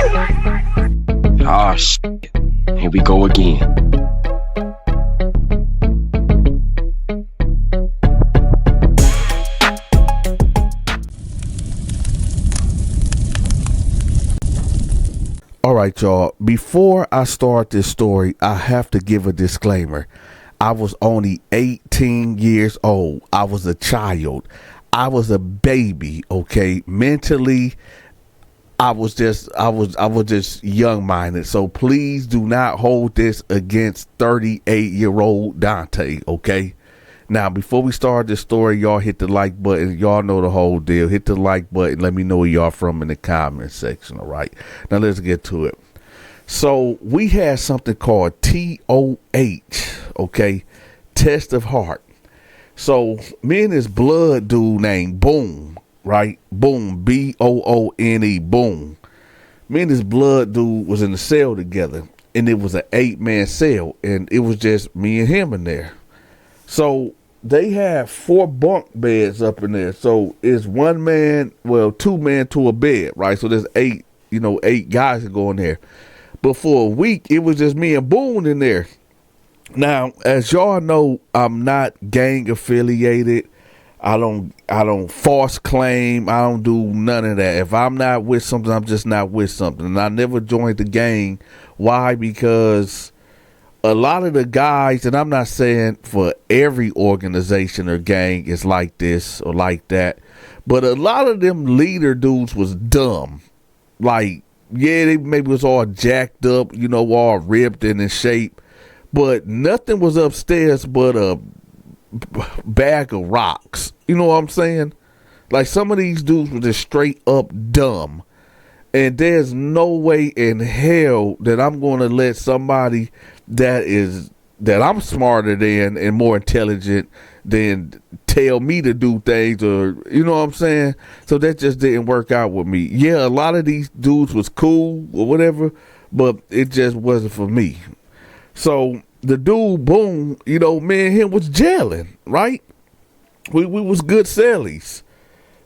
Ah, shit. Here we go again. All right, y'all. Before I start this story, I have to give a disclaimer. I was only 18 years old. I was a child. I was a baby, okay? Mentally, I was just young-minded. So please do not hold this against 38-year-old Dante, okay? Now, before we start this story, y'all hit the like button. Y'all know the whole deal. Hit the like button. Let me know where y'all from in the comment section, all right? Now, let's get to it. So, we had something called TOH, okay? Test of heart. So, me and this blood dude named Boone, right? Boone, B-O-O-N-E, Boone. Me and this blood dude was in the cell together, and it was an 8-man cell, and it was just me and him in there. So, they have 4 bunk beds up in there. So it's 1 man, well, 2 men to a bed, right? So there's 8 guys that go in there. But for a week, it was just me and Boone in there. Now, as y'all know, I'm not gang affiliated. I don't false claim. I don't do none of that. If I'm not with something, I'm just not with something. And I never joined the gang. Why? Because a lot of the guys, and I'm not saying for every organization or gang is like this or like that, but a lot of them leader dudes was dumb. Like, yeah, they maybe was all jacked up, all ripped and in shape, but nothing was upstairs but a bag of rocks. You know what I'm saying? Like, some of these dudes were just straight up dumb. And there's no way in hell that I'm going to let somebody that I'm smarter than and more intelligent than tell me to do things, or you know what I'm saying? So that just didn't work out with me. Yeah, a lot of these dudes was cool or whatever, but it just wasn't for me. So the dude Boone, me and him was gelling, right? We was good sellies.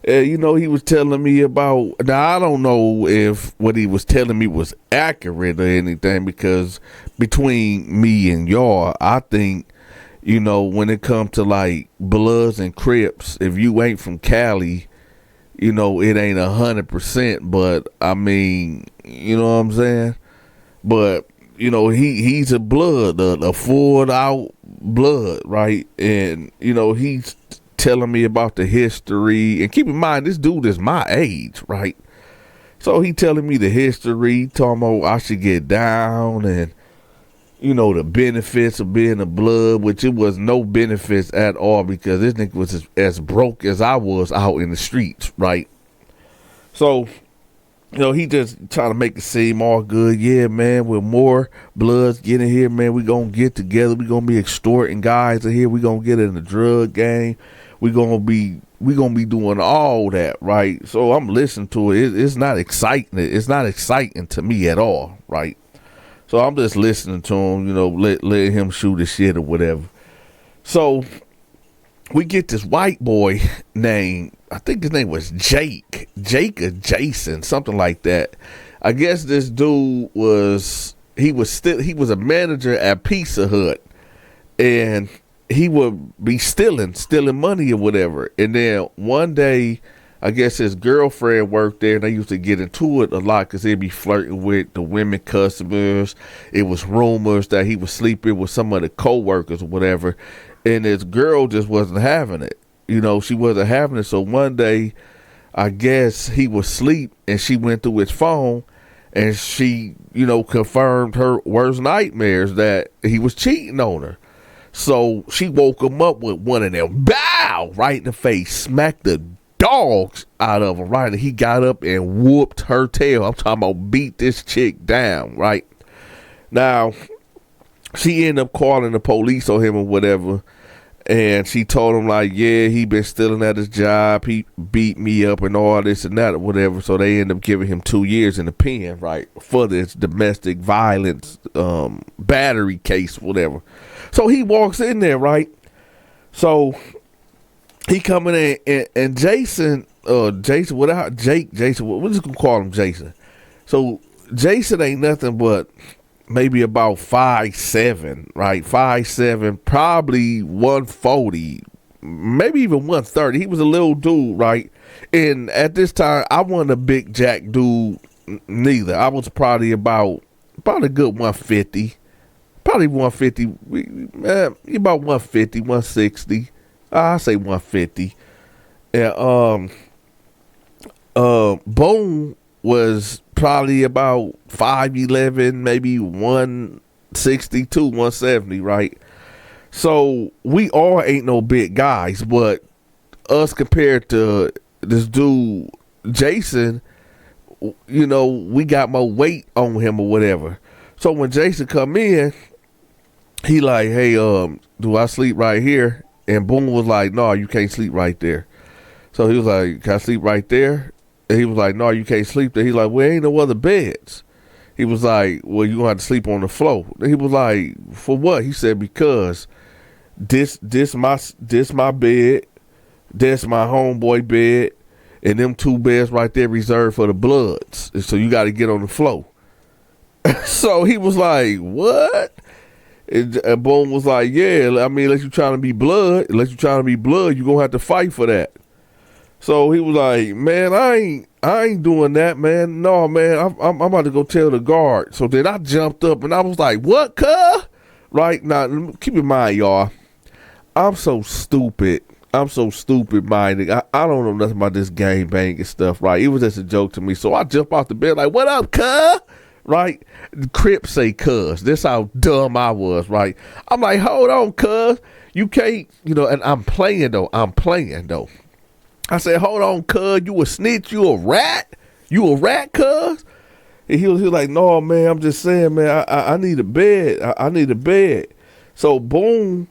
He was telling me about, now I don't know if what he was telling me was accurate or anything, because between me and y'all, I think, when it comes to like Bloods and Crips, if you ain't from Cali, it ain't 100%, but I mean, you know what I'm saying? But, he's a blood, a full out blood, right? And, he's telling me about the history, and keep in mind this dude is my age, right? So he telling me the history, talking about I should get down, and the benefits of being a blood, which it was no benefits at all, because this nigga was as broke as I was out in the streets, right? So he just trying to make it seem all good. Yeah, man, with more bloods getting here, man, we gonna get together. We gonna be extorting guys in here. We gonna get in the drug game. We gonna be doing all that, right? So I'm listening to it. It's not exciting. It's not exciting to me at all, right? So I'm just listening to him, let him shoot his shit or whatever. So we get this white boy named, I think his name was Jake or Jason, something like that. I guess this dude was a manager at Pizza Hut, and he would be stealing money or whatever. And then one day, I guess his girlfriend worked there, and they used to get into it a lot because he'd be flirting with the women customers. It was rumors that he was sleeping with some of the co-workers or whatever, and his girl just wasn't having it. She wasn't having it. So one day, I guess he was asleep, and she went through his phone, and she, confirmed her worst nightmares that he was cheating on her. So she woke him up with one of them, bow, right in the face, smacked the dogs out of him, right? And he got up and whooped her tail. I'm talking about beat this chick down, right? Now, she ended up calling the police on him or whatever. And she told him, like, yeah, he been stealing at his job. He beat me up and all this and that or whatever. So they ended up giving him 2 years in the pen, right, for this domestic violence battery case, whatever. So he walks in there, right? So he coming in, and Jason, we're just gonna call him Jason. So Jason ain't nothing but maybe about 5'7", right? 5'7", probably 140, maybe even 130. He was a little dude, right? And at this time, I wasn't a big jack dude neither. I was probably about a good 150. Probably 150, about 150, 160. I say 150. And Boone was probably about 5'11", maybe 162, 170, right? So we all ain't no big guys, but us compared to this dude Jason, you know, we got more weight on him or whatever. So when Jason come in, he like, hey, do I sleep right here? And Boone was like, no, you can't sleep right there. So he was like, can I sleep right there? And he was like, no, you can't sleep there. He's like, well, ain't no other beds. He was like, well, you gonna have to sleep on the floor. He was like, for what? He said, because this my bed, this my homeboy bed, and them two beds right there reserved for the Bloods. And so you got to get on the floor. So he was like, what? And Boone was like, yeah, I mean, unless you trying to be blood, you gonna have to fight for that. So he was like, man, I ain't doing that, man. No, man, I'm about to go tell the guard. So then I jumped up and I was like, what, cuh? Right now, keep in mind, y'all, I'm so stupid minded. I don't know nothing about this gang banging stuff, right? It was just a joke to me. So I jump off the bed like, what up, cuh? Right? The Crips say cuz. This how dumb I was, right? I'm like, hold on, cuz. You can't, you know, and I'm playing though. I said, hold on, cuz. You a snitch? You a rat? Cuz? And he was like, no, man, I'm just saying, man, I need a bed. I need a bed. So Boone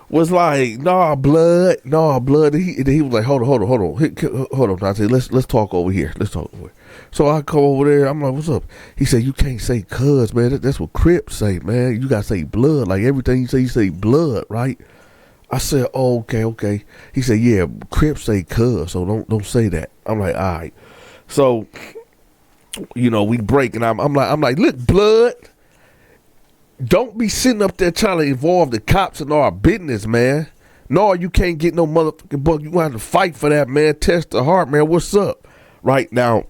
was like, nah, blood. And he was like, hold on. I said, let's talk over here. So I come over there. I'm like, what's up? He said, you can't say cuz, man. That's what Crips say, man. You got to say blood. Like everything you say blood, right? I said, oh, okay. He said, yeah, Crips say cuz, so don't say that. I'm like, all right. So, you know, we break, and I'm like, look, blood, don't be sitting up there trying to involve the cops in our business, man. No, you can't get no motherfucking buck. You gonna have to fight for that, man. Test the heart, man. What's up? Right now,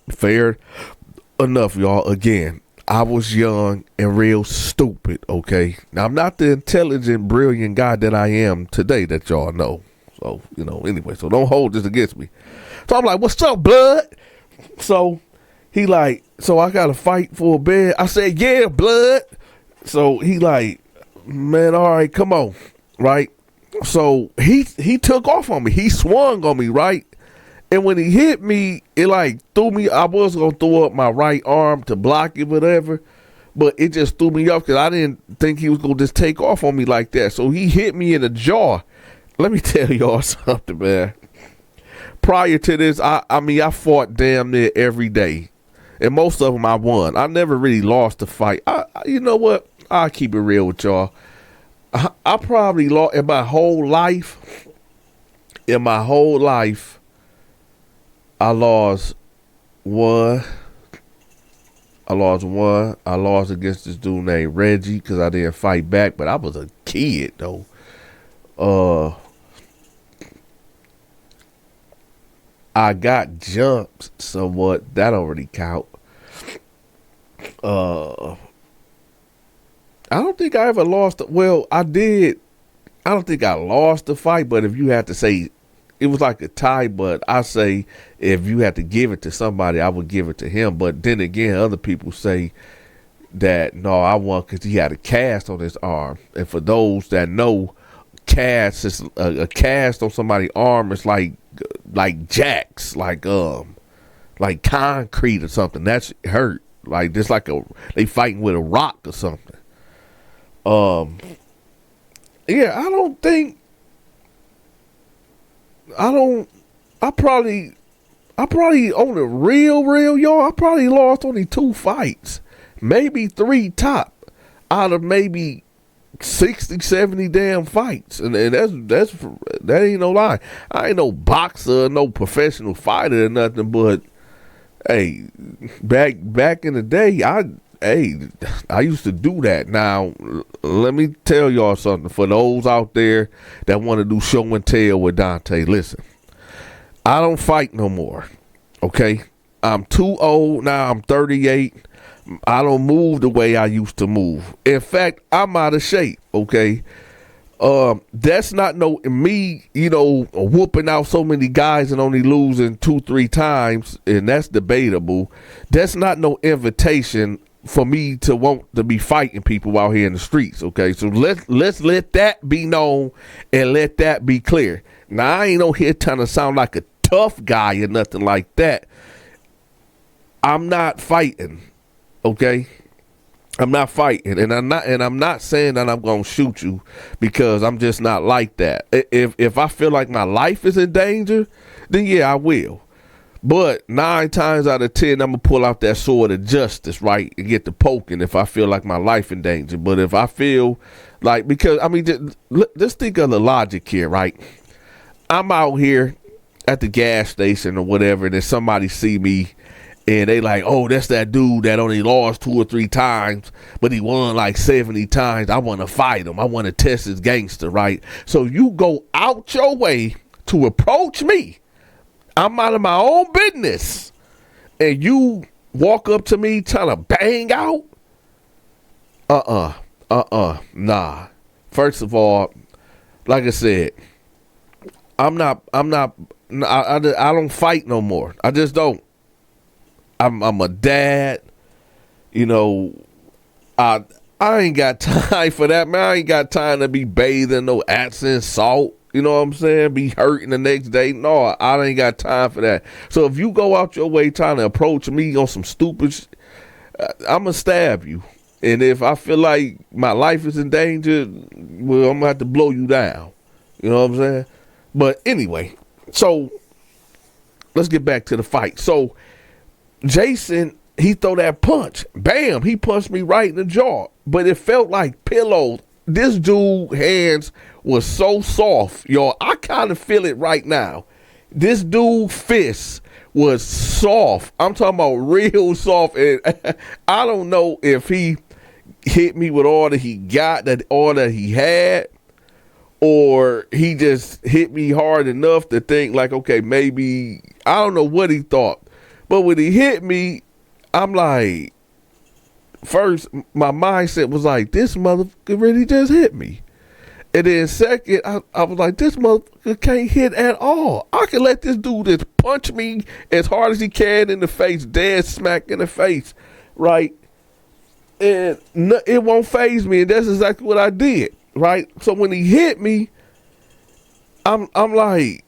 fair enough, y'all. Again, I was young and real stupid, okay? Now, I'm not the intelligent, brilliant guy that I am today that y'all know. So, you know, anyway, so don't hold this against me. So I'm like, what's up, blood? So he like, so I got to fight for a bed. I said, yeah, blood. So he like, man, all right, come on, right? So he took off on me. He swung on me, right? And when he hit me, it like threw me. I was going to throw up my right arm to block it, whatever. But it just threw me off because I didn't think he was going to just take off on me like that. So he hit me in the jaw. Let me tell y'all something, man. Prior to this, I mean, I fought damn near every day. And most of them I won. I never really lost a fight. You know what? I'll keep it real with y'all. I probably lost in my whole life. I lost one. I lost against this dude named Reggie because I didn't fight back, but I was a kid though. I got jumped somewhat. That already count. I don't think I ever lost. Well, I did. I don't think I lost the fight, but if you had to say, it was like a tie, but I say if you had to give it to somebody, I would give it to him. But then again, other people say that, no, I won because he had a cast on his arm. And for those that know, cast is a cast on somebody's arm is like jacks, like concrete or something. That's hurt. Like this, like they fighting with a rock or something. Yeah, I probably on the real, y'all, I probably lost only 2 fights, maybe 3 top out of maybe 60, 70 damn fights. And that ain't no lie. I ain't no boxer, no professional fighter or nothing, but Hey, back in the day, I used to do that. Now, let me tell y'all something. For those out there that want to do show and tell with Dante, listen, I don't fight no more. Okay, I'm too old now. I'm 38. I don't move the way I used to move. In fact, I'm out of shape. Okay. That's not no me, whooping out so many guys and only losing 2-3 times, and that's debatable. That's not no invitation for me to want to be fighting people out here in the streets. Okay, so let's let that be known and let that be clear. Now I ain't on here trying to sound like a tough guy or nothing like that. I'm not fighting. Okay. I'm not fighting, and I'm not saying that I'm gonna shoot you, because I'm just not like that. If I feel like my life is in danger, then yeah, I will. But 9 times out of 10, I'm gonna pull out that sword of justice, right, and get the poking if I feel like my life in danger. But if I feel like, because I mean, just think of the logic here, right? I'm out here at the gas station or whatever, and then somebody see me. And they like, oh, that's that dude that only lost 2 or 3 times, but he won like 70 times. I want to fight him. I want to test his gangster, right? So you go out your way to approach me. I'm out of my own business. And you walk up to me trying to bang out? Nah. First of all, like I said, I don't fight no more. I just don't. I'm a dad, I ain't got time for that, man. I ain't got time to be bathing no Epsom salt, you know what I'm saying? Be hurting the next day. No, I ain't got time for that. So if you go out your way trying to approach me on some stupid I'm gonna stab you. And if I feel like my life is in danger, well, I'm gonna have to blow you down. You know what I'm saying? But anyway, so let's get back to the fight. So Jason, he throw that punch. Bam, he punched me right in the jaw. But it felt like pillows. This dude's hands was so soft, y'all. I kind of feel it right now. This dude's fist was soft. I'm talking about real soft. And I don't know if he hit me with all that he got, all that he had, or he just hit me hard enough to think like, okay, maybe, I don't know what he thought. But when he hit me, I'm like, first, my mindset was like, this motherfucker really just hit me. And then second, I was like, this motherfucker can't hit at all. I can let this dude just punch me as hard as he can in the face, dead smack in the face, right? And it won't faze me, and that's exactly what I did, right? So when he hit me, I'm like,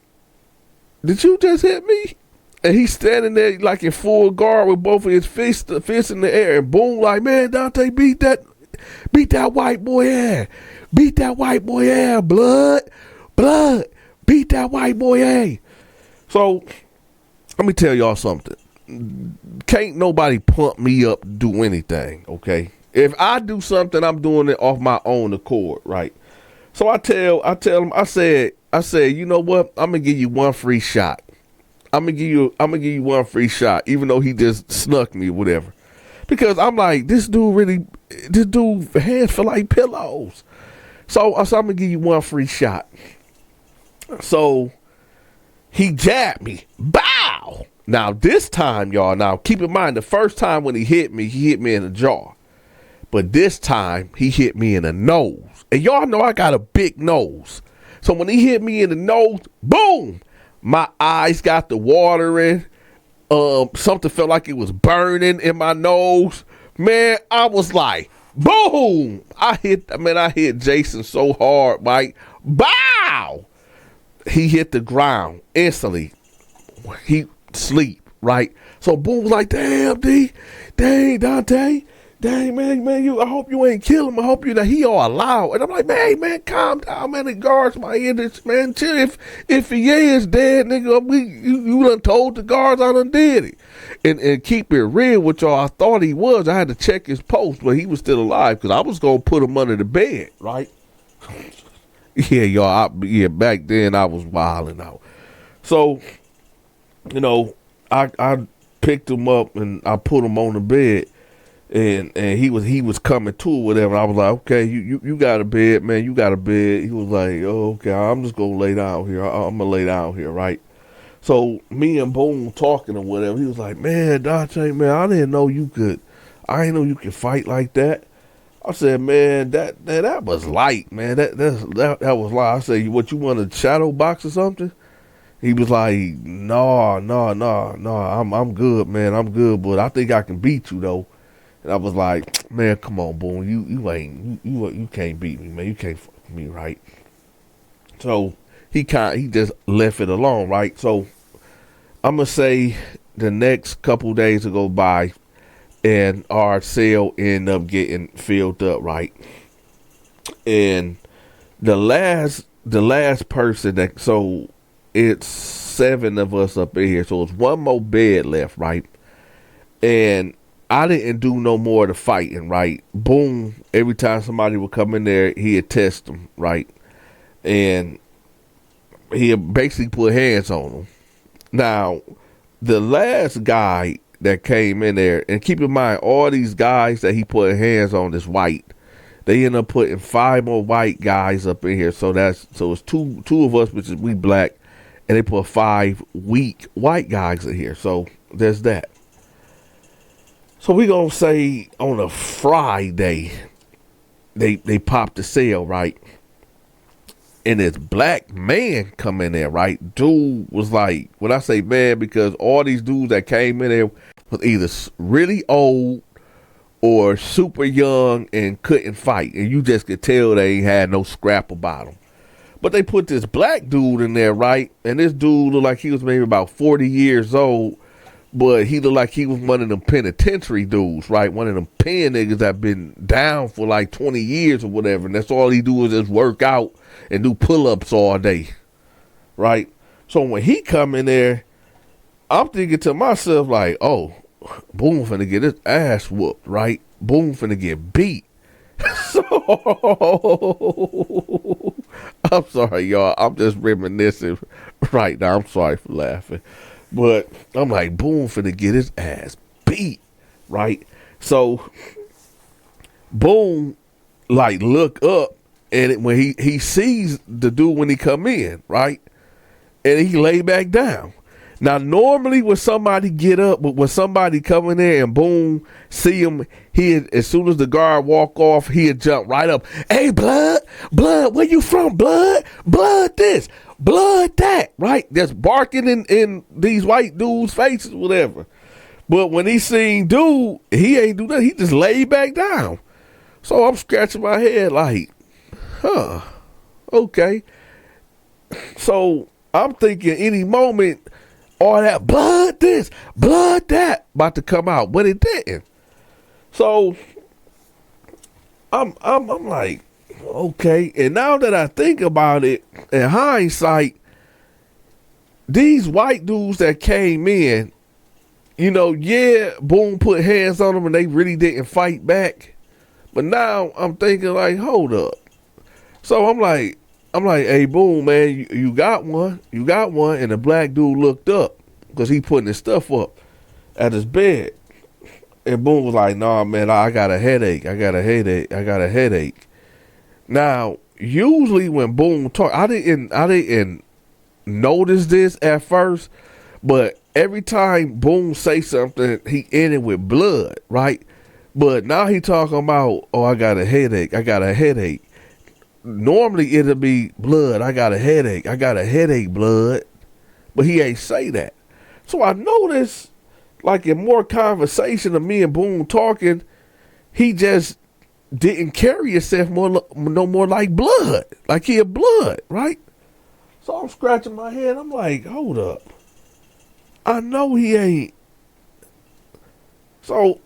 did you just hit me? And he's standing there like in full guard with both of his fists in the air. And Boone like, man, Dante, beat that white boy ass. Beat that white boy ass, blood. Beat that white boy ass. So, let me tell y'all something. Can't nobody pump me up to do anything, okay? If I do something, I'm doing it off my own accord, right? So I tell him, I said, you know what? I'm gonna give you one free shot. I'm gonna give you one free shot, even though he just snuck me or whatever. Because I'm like, this dude hands feel like pillows. So I'm gonna give you one free shot. So he jabbed me. Bow! Now this time, y'all, now keep in mind, the first time when he hit me in the jaw. But this time, he hit me in the nose. And y'all know I got a big nose. So when he hit me in the nose, boom! My eyes got the watering. Something felt like it was burning in my nose. Man, I was like, boom! I hit Jason so hard, Mike. Bow! He hit the ground instantly. He sleep, right? So Boone was like, damn, Dante. Dang, man, I hope you ain't kill him. I hope that he all alive. And I'm like, man, calm down, man. The guards might hear this, man. Chill. If he is dead, nigga, you done told the guards I done did it. And keep it real with y'all, I thought he was. I had to check his post, but he was still alive because I was going to put him under the bed, right? Yeah, y'all, back then I was wilding out. So, I picked him up and I put him on the bed. And he was coming to or whatever. I was like, okay, you got a bed, man. You got a bed. He was like, oh, okay, I'm just gonna lay down here. I'm gonna lay down here, right? So me and Boone talking or whatever. He was like, man, Dante, man, I didn't know you could. I didn't know you could fight like that. I said, man, that was light, man. That was light. I said, what, you want to shadow box or something? He was like, no, I'm good, man. I'm good, but I think I can beat you though. And I was like, man, come on, Boone. You can't beat me, man. You can't fuck with me, right? So he just left it alone, right? So I'm gonna say the next couple days will go by, and our cell end up getting filled up, right? And the last person that, so it's 7 of us up in here, so it's one more bed left, right? And I didn't do no more of the fighting, right? Boom. Every time somebody would come in there, he'd test them, right? And he'd basically put hands on them. Now, the last guy that came in there, and keep in mind, all these guys that he put hands on is white. They end up putting 5 more white guys up in here. So it's two of us, which is we black, and they put 5 weak white guys in here. So there's that. So we gonna say on a Friday, they popped the cell, right? And this black man come in there, right? Dude was like, when I say man, because all these dudes that came in there was either really old or super young and couldn't fight. And you just could tell they ain't had no scrap about them. But they put this black dude in there, right? And this dude looked like he was maybe about 40 years old. But he looked like he was one of them penitentiary dudes, right? One of them pen niggas that been down for like 20 years or whatever. And that's all he do is just work out and do pull-ups all day, right? So when he come in there, I'm thinking to myself like, oh, Boone finna get his ass whooped, right? Boone finna get beat. So, I'm sorry, y'all. I'm just reminiscing right now. I'm sorry for laughing. But I'm like, Boone finna get his ass beat, right? So Boone like look up, and when he sees the dude when he come in, right? And he lay back down. Now normally when somebody get up, but when somebody come in there and Boone see him, as soon as the guard walk off, he'd jump right up. Hey, blood, where you from, blood this, blood that, right? Just barking in these white dudes' faces, whatever. But when he seen dude, he ain't do that. He just laid back down. So I'm scratching my head like, okay. So I'm thinking any moment, all that blood this, blood that about to come out, but it didn't. So I'm like, okay. And now that I think about it, in hindsight, these white dudes that came in, you know, yeah, Boone put hands on them and they really didn't fight back. But now I'm thinking like, hold up. So I'm like, hey, Boone, man, you got one. And the black dude looked up because he putting his stuff up at his bed. And Boone was like, nah, man, I got a headache. Now, usually when Boone talk, I didn't notice this at first, but every time Boone say something, he ended with blood, right? But now he talking about, oh, I got a headache. Normally it'll be blood. I got a headache, blood. But he ain't say that. So I noticed, like in more conversation of me and Boone talking, he just didn't carry himself no more like blood. Like he had blood, right? So I'm scratching my head. I'm like, hold up. I know he ain't. So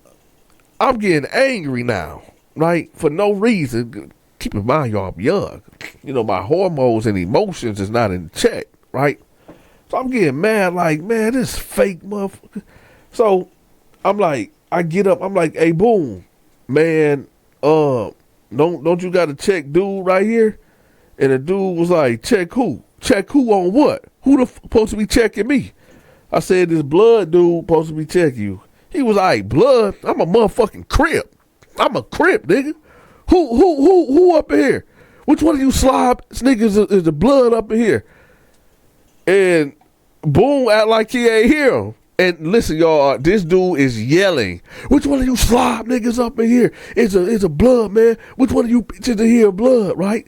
I'm getting angry now, right? For no reason. Keep in mind, y'all, I'm young. You know, my hormones and emotions is not in check, right? So I'm getting mad like, man, this fake motherfucker. So I'm like, I get up. I'm like, hey, Boone, man, don't you got to check dude right here? And the dude was like, check who? Check who on what? Who supposed to be checking me? I said, this blood dude supposed to be checking you. He was like, blood? I'm a motherfucking Crip. I'm a Crip, nigga. Who up in here? Which one of you slob niggas is the blood up in here? And Boone act like he ain't hear him. And listen, y'all, this dude is yelling. Which one of you slob niggas up in here? It's a blood, man. Which one of you bitches in here blood, right?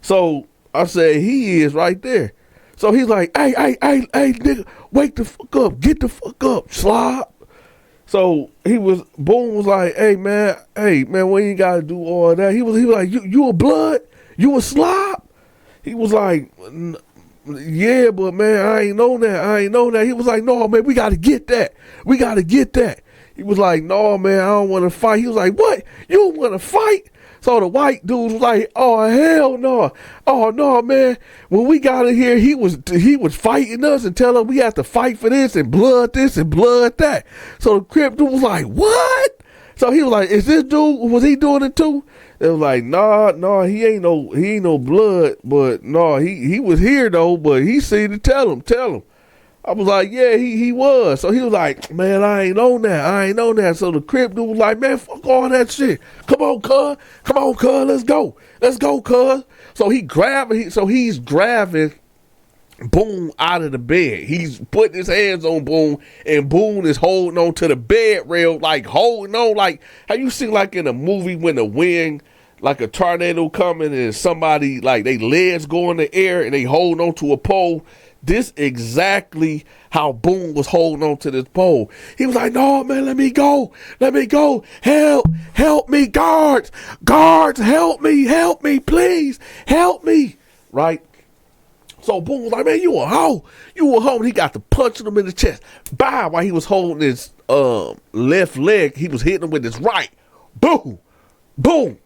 So I said, he is right there. So he's like, hey, nigga, wake the fuck up. Get the fuck up, slob. So Boone was like, hey, man, we ain't got to do all that. He was like, you a blood? You a slob? He was like, yeah, but man, I ain't know that. He was like, no, man, we got to get that. He was like, no, man, I don't want to fight. He was like, what? You don't want to fight? So the white dude was like, oh, hell no. Oh, no, man. When we got in here, he was fighting us and telling us we had to fight for this and blood that. So the Crip dude was like, what? So he was like, is this dude, was he doing it too? It was like, nah, he ain't no blood, but no, he was here though, but he seen it. Tell him. I was like, yeah, he was. So he was like, man, I ain't on that. So the Crip dude was like, man, fuck all that shit. Come on, cuz, let's go, cuz. So he's grabbing Boone out of the bed. He's putting his hands on Boone, and Boone is holding on to the bed rail, like holding on, like how you see like in a movie when the wind, like a tornado coming and somebody like they legs go in the air and they hold on to a pole. This exactly how Boone was holding on to this pole. He was like, no, man, let me go. Help me, guards, help me, please, help me, right? So Boone was like, man, you a hoe. And he got to punching him in the chest. While he was holding his left leg, he was hitting him with his right. Boom,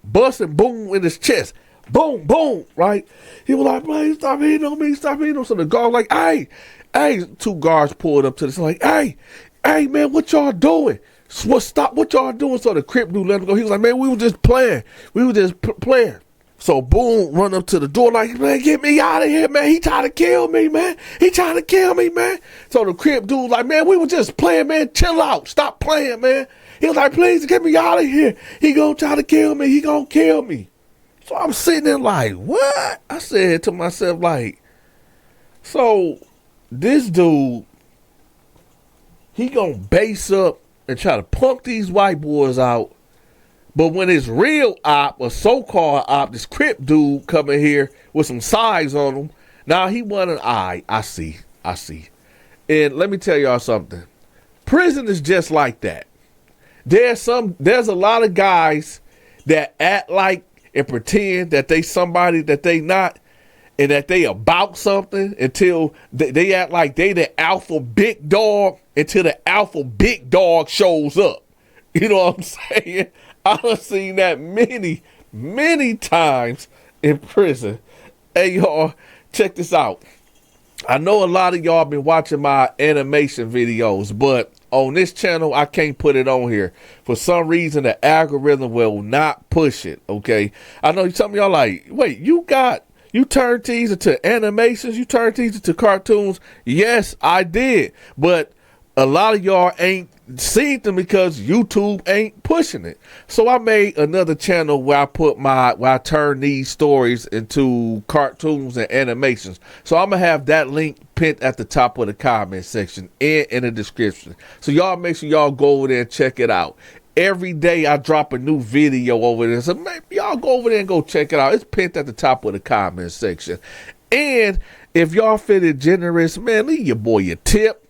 busting Boone in his chest. Boom, right? He was like, man, stop hitting on me. So the guard was like, hey, two guards pulled up to this, like, hey, man, what y'all doing? Stop what y'all doing. So the Crip dude let him go. He was like, man, we were just playing. So Boone run up to the door like, man, get me out of here, man. He trying to kill me, man. So the Crip dude was like, man, we were just playing, man. Chill out. Stop playing, man. He was like, please get me out of here. He gonna try to kill me. So I'm sitting there like, what? I said to myself, like, so this dude, he gonna base up and try to punk these white boys out. But when his real op, or so-called op, this Crip dude coming here with some size on him, now he want an eye. I see. And let me tell y'all something. Prison is just like that. There's a lot of guys that act like and pretend that they somebody that they not, and that they about something until they act like they the alpha big dog until the alpha big dog shows up. You know what I'm saying? I've seen that many times in prison. Hey, y'all, check this out. I know a lot of y'all been watching my animation videos, but on this channel, I can't put it on here. For some reason, the algorithm will not push it, okay? I know some of y'all like, wait, you turned these into animations? You turned these into cartoons? Yes, I did. But a lot of y'all ain't seen them because YouTube ain't pushing it. So I made another channel where I turn these stories into cartoons and animations. So I'm gonna have that link pinned at the top of the comment section and in the description. So y'all make sure y'all go over there and check it out. Every day I drop a new video over there. So maybe y'all go over there and go check it out. It's pinned at the top of the comment section. And if y'all feeling generous, man, leave your boy a tip.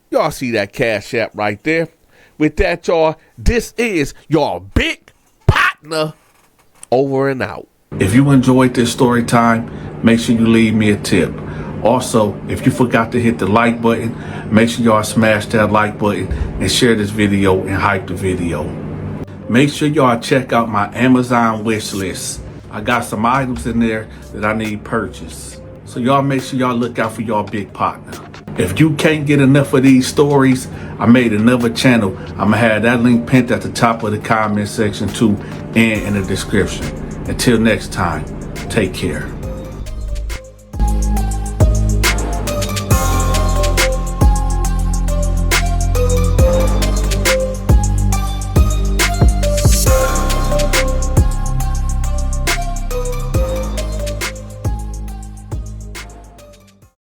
Y'all see that Cash App right there. With that, y'all, this is your big partner over and out. If you enjoyed this story time, make sure you leave me a tip. Also, if you forgot to hit the like button, make sure y'all smash that like button and share this video and hype the video. Make sure y'all check out my Amazon wish list. I got some items in there that I need purchased. So y'all make sure y'all look out for y'all big partner. If you can't get enough of these stories, I made another channel. I'm gonna have that link pinned at the top of the comment section too and in the description. Until next time, take care.